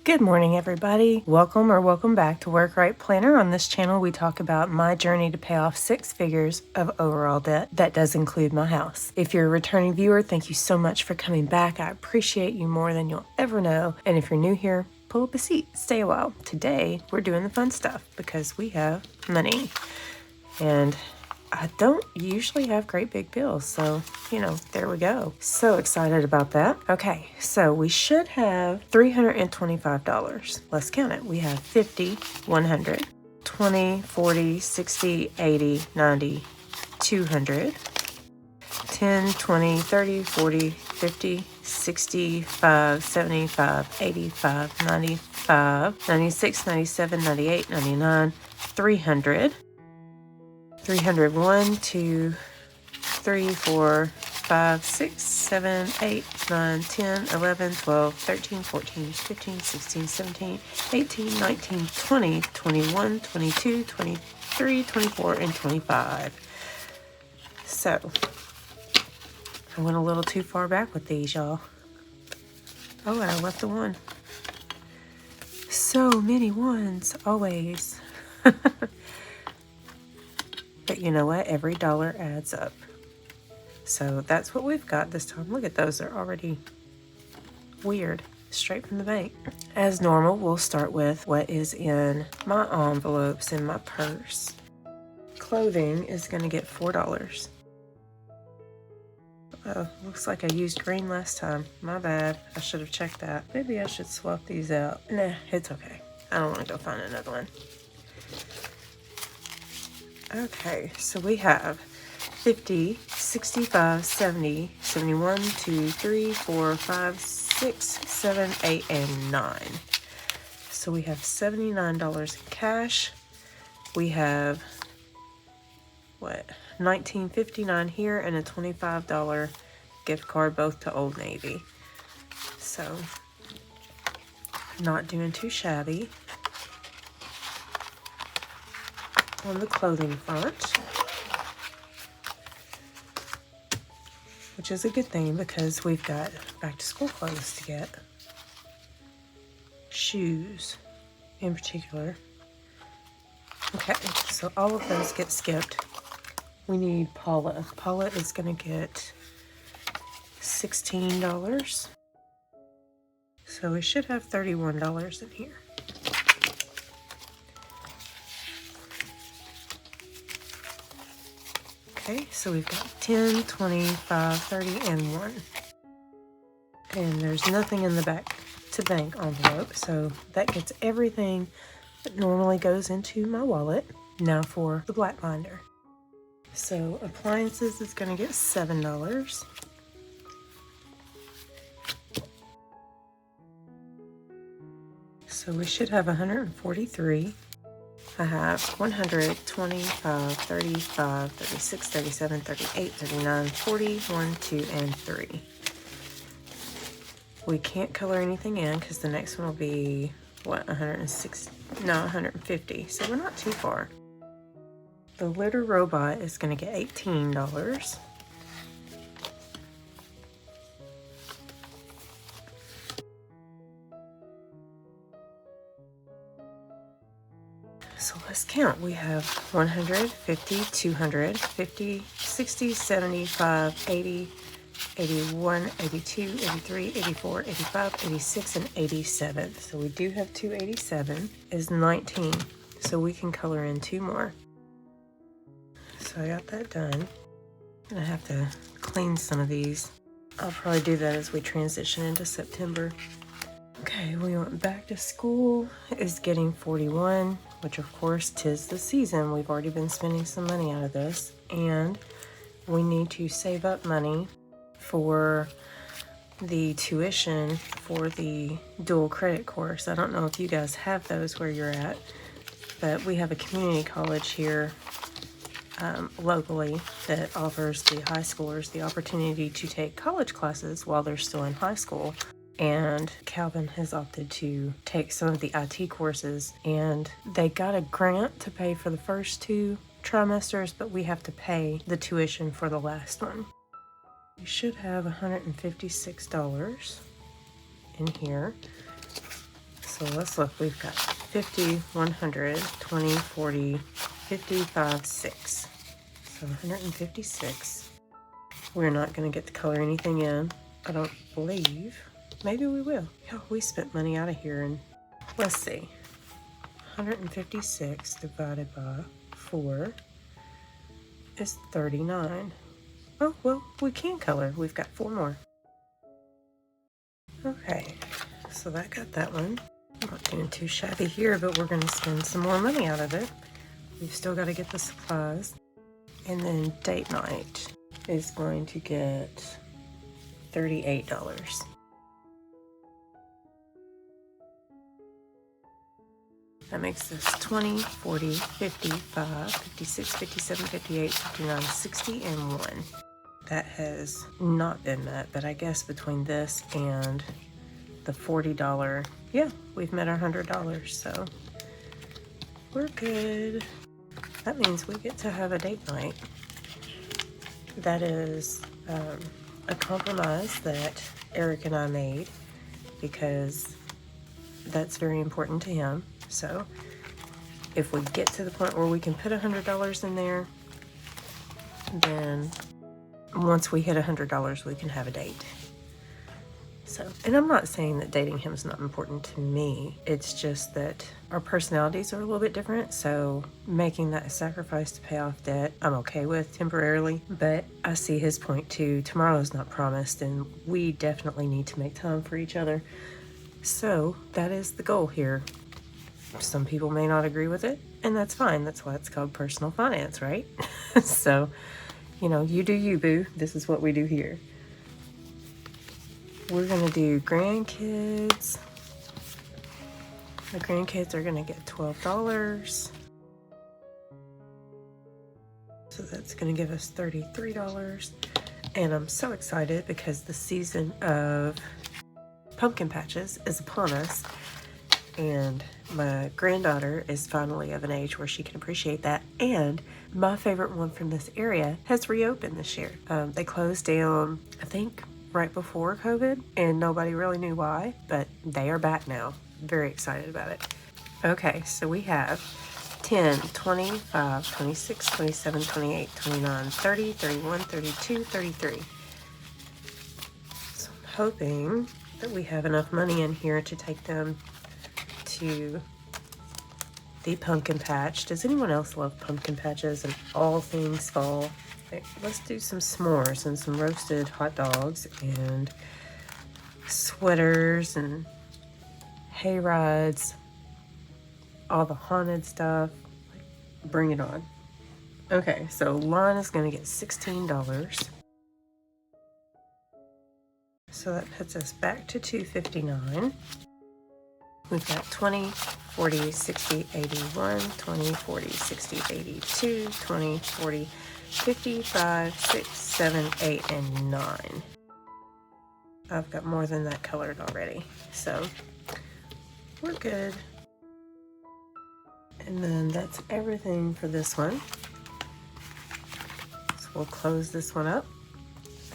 Good morning, everybody. Welcome back to Work Right Planner. On this channel, we talk about my journey to pay off 6 figures of overall debt. That does include my house. If you're a returning viewer, thank you so much for coming back. I appreciate you more than you'll ever know. And if you're new here, pull up a seat, stay a while. Today, we're doing the fun stuff because we have money. And I don't usually have great big bills, so, there we go. So excited about that. Okay, so we should have $325. Let's count it. We have 50, 100, 20, 40, 60, 80, 90, 200, 10, 20, 30, 40, 50, 65, 75, 85, 95, 96, 97, 98, 99, 300. 301, 2, 3, 4, 5, 6, 7, 8, 9, 10, 11, 12, 13, 14, 15, 16, 17, 18, 19, 20, 21, 22, 23, 24, and 25. So, I went a little too far back with these, y'all. Oh, and I left the one. So many ones, always. But you know what? Every dollar adds up. So that's what we've got this time. Look at those. They're already weird. Straight from the bank. As normal, we'll start with what is in my envelopes in my purse. Clothing is going to get $4. Oh, looks like I used green last time. My bad. I should have checked that. Maybe I should swap these out. Nah, it's okay. I don't want to go find another one. Okay, so we have 50, 65, 70, 71, 2, 3, 4, 5, 6, 7, 8, and 9. So we have $79 in cash. We have, $19.59 here and a $25 gift card, both to Old Navy. So, not doing too shabby. On the clothing front, which is a good thing because we've got back to school clothes to get. Shoes in particular. Okay, so all of those get skipped. We need Paula. Paula is going to get $16. So we should have $31 in here. Okay, so we've got 10, 25, 30, and 1. And there's nothing in the back to bank envelope, so that gets everything that normally goes into my wallet. Now for the black binder. So appliances is going to get $7. So we should have 143. I have 100, 25, 35, 36, 37, 38, 39, 40, 1, 2, and 3. We can't color anything in because the next one will be, 150. So we're not too far. The litter robot is going to get $18. So let's count. We have 100, 50, 200, 50, 60, 75, 80, 81, 82, 83, 84, 85, 86, and 87. So we do have 287 is 19. So we can color in 2 more. So I got that done. I have to clean some of these. I'll probably do that as we transition into September. Okay, we went back to school is getting 41, which of course 'tis the season. We've already been spending some money out of this, and we need to save up money for the tuition for the dual credit course. I don't know if you guys have those where you're at, but we have a community college here locally that offers the high schoolers the opportunity to take college classes while they're still in high school. And Calvin has opted to take some of the IT courses, and they got a grant to pay for the first 2 trimesters, but we have to pay the tuition for the last one. We should have $156 in here. So So let's look. We've got 50, 100, 20, 40, 55, 6. So 156. We're not going to get to color anything in, I don't believe. Maybe we will. Yeah, we spent money out of here. And let's see. 156 divided by 4 is 39. Oh, well, we can color. We've got 4 more. Okay, so that got that one. I'm not doing too shabby here, but we're going to spend some more money out of it. We've still got to get the supplies. And then date night is going to get $38. That makes this 20, 40, 55, 56, 57, 58, 59, 60, and 1. That has not been met, but I guess between this and the $40, yeah, we've met our $100, so we're good. That means we get to have a date night. That is a compromise that Eric and I made because that's very important to him. So if we get to the point where we can put $100 in there, then once we hit $100, we can have a date. So, and I'm not saying that dating him is not important to me. It's just that our personalities are a little bit different. So making that a sacrifice to pay off debt, I'm okay with temporarily. But I see his point too. Tomorrow's not promised, and we definitely need to make time for each other. So that is the goal here. Some people may not agree with it, and that's fine. That's why it's called personal finance, right? So, you know, you do you, boo. This is what we do here. We're gonna do grandkids. The grandkids are gonna get $12. So that's gonna give us $33. And I'm so excited because the season of pumpkin patches is upon us. And my granddaughter is finally of an age where she can appreciate that. And my favorite one from this area has reopened this year. They closed down, I think, right before COVID, and nobody really knew why, but they are back now. Very excited about it. Okay, so we have 10, 25, 26, 27, 28, 29, 30, 31, 32, 33. So I'm hoping that we have enough money in here to take them to the pumpkin patch. Does anyone else love pumpkin patches and all things fall? Okay, let's do some s'mores and some roasted hot dogs and sweaters and hay rides, all the haunted stuff. Bring it on. Okay, so Lon is going to get $16. So that puts us back to $259. We've got 20, 40, 60, 81, 20, 40, 60, 82, 20, 40, 55, 6, 7, 8, and 9. I've got more than that colored already, so we're good. And then that's everything for this one. So we'll close this one up,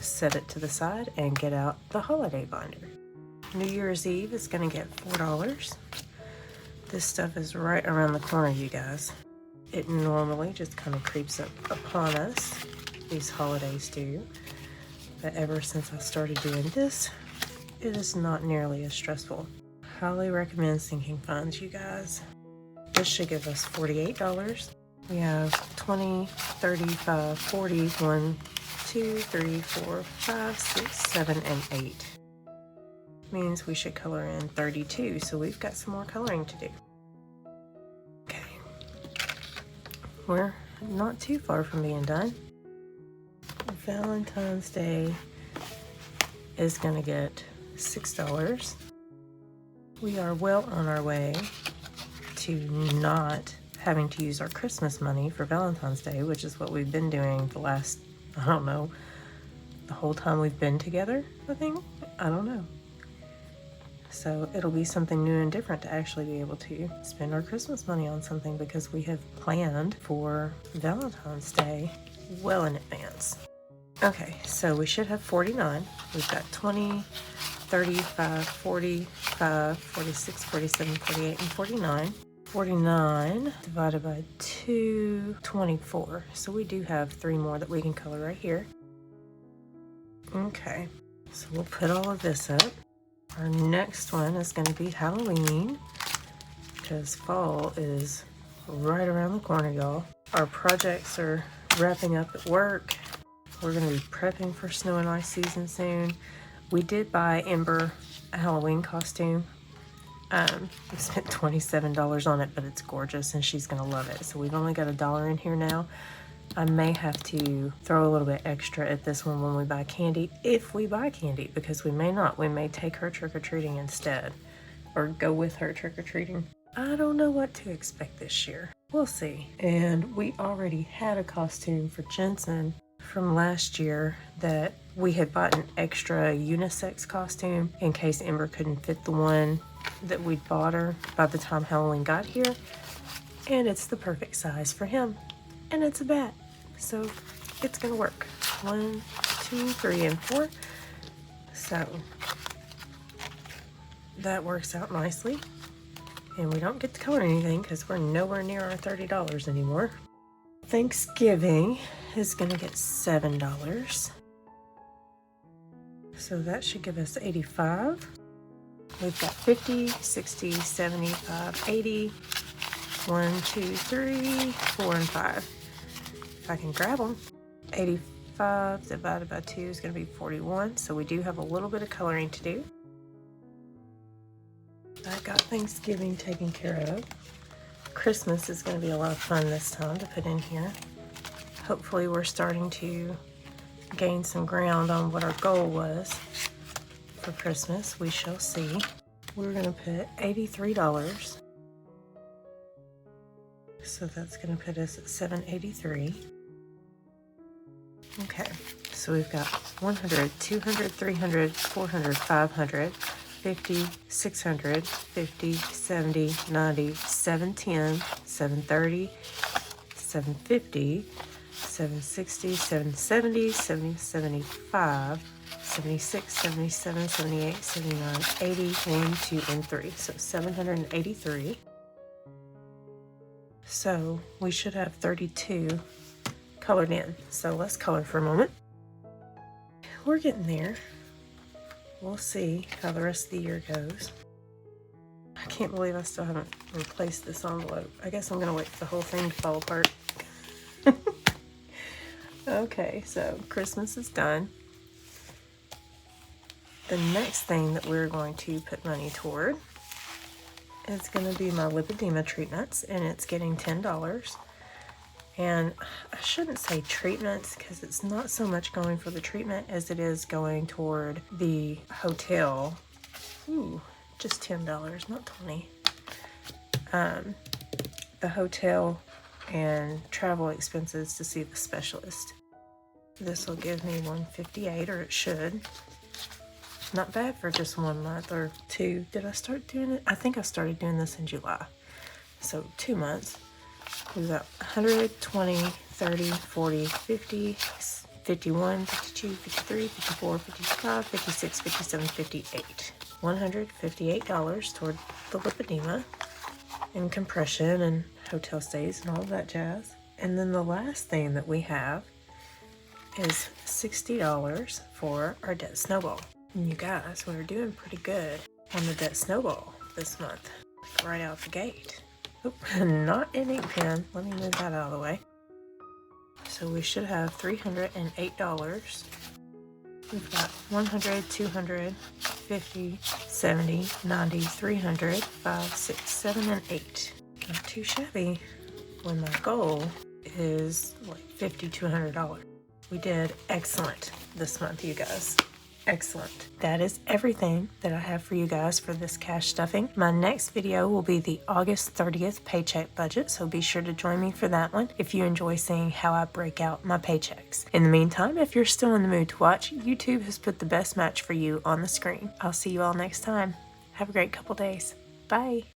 set it to the side, and get out the holiday binder. New Year's Eve is going to get $4. This stuff is right around the corner, you guys. It normally just kind of creeps up upon us. These holidays do. But ever since I started doing this, it is not nearly as stressful. Highly recommend sinking funds, you guys. This should give us $48. We have 20, 35, 40, 1, 2, 3, 4, 5, 6, 7, and 8. Means we should color in 32, so we've got some more coloring to do. Okay. We're not too far from being done. Valentine's Day is going to get $6. We are well on our way to not having to use our Christmas money for Valentine's Day, which is what we've been doing the last, I don't know, the whole time we've been together, I think. I don't know. So it'll be something new and different to actually be able to spend our Christmas money on something because we have planned for Valentine's Day well in advance. Okay, so we should have 49. We've got 20, 35, 45, 46, 47, 48, and 49. 49 divided by 2, 24. So we do have 3 more that we can color right here. Okay, so we'll put all of this up. Our next one is going to be Halloween, because fall is right around the corner, y'all. Our projects are wrapping up at work. We're going to be prepping for snow and ice season soon. We did buy Ember a Halloween costume. We spent $27 on it, but it's gorgeous and she's gonna love it. So we've only got $1 in here now. I may have to throw a little bit extra at this one when we buy candy, if we buy candy, because we may not. We may take her trick-or-treating instead, or go with her trick-or-treating. I don't know what to expect this year. We'll see. And we already had a costume for Jensen from last year that we had bought an extra unisex costume in case Ember couldn't fit the one that we'd bought her by the time Halloween got here. And it's the perfect size for him. And it's a bat. So it's gonna work. 1, 2, 3, and 4. So that works out nicely. And we don't get to color anything because we're nowhere near our $30 anymore. Thanksgiving is gonna get $7. So that should give us 85. We've got 50, 60, 75, 80. 1, 2, 3, 4, and 5. If I can grab them. 85 divided by 2 is going to be 41. So we do have a little bit of coloring to do. I got Thanksgiving taken care of. Christmas is going to be a lot of fun this time to put in here. Hopefully we're starting to gain some ground on what our goal was for Christmas. We shall see. We're going to put $83. So that's going to put us at $783. Okay, so we've got 100, 200, 300, 400, 500, 50, 600, 50, 70, 90, 710, 730, 750, 760, 770, 70, 75, 76, 77, 78, 79, 80, 1, 2, and 3. So 783. So we should have 32 colored in. So let's color for a moment. We're getting there. We'll see how the rest of the year goes. I can't believe I still haven't replaced this envelope. I guess I'm gonna wait for the whole thing to fall apart. Okay, so Christmas is done. The next thing that we're going to put money toward is going to be my lipedema treatments, and it's getting $10. And I shouldn't say treatments because it's not so much going for the treatment as it is going toward the hotel. Ooh, just $10, not 20. The hotel and travel expenses to see the specialist. This will give me $158, or it should. Not bad for just 1 month or 2. Did I start doing it? I think I started doing this in July. So 2 months. We've got 100, 20, 30, 40, 50, 51, 52, 53, 54, 55, 56, 57, 58. $158 toward the lipedema and compression and hotel stays and all of that jazz. And then the last thing that we have is $60 for our debt snowball. And you guys, we're doing pretty good on the debt snowball this month, right out the gate. Oop, not an ink pen. Let me move that out of the way. So we should have $308. We've got 100, 200, 50, 70, 90, 300, 5, 6, 7, and 8. Not too shabby when my goal is like $50 to $100. We did excellent this month, you guys. Excellent. That is everything that I have for you guys for this cash stuffing. My next video will be the August 30th paycheck budget, so be sure to join me for that one if you enjoy seeing how I break out my paychecks. In the meantime, if you're still in the mood to watch, YouTube has put the best match for you on the screen. I'll see you all next time. Have a great couple days. Bye.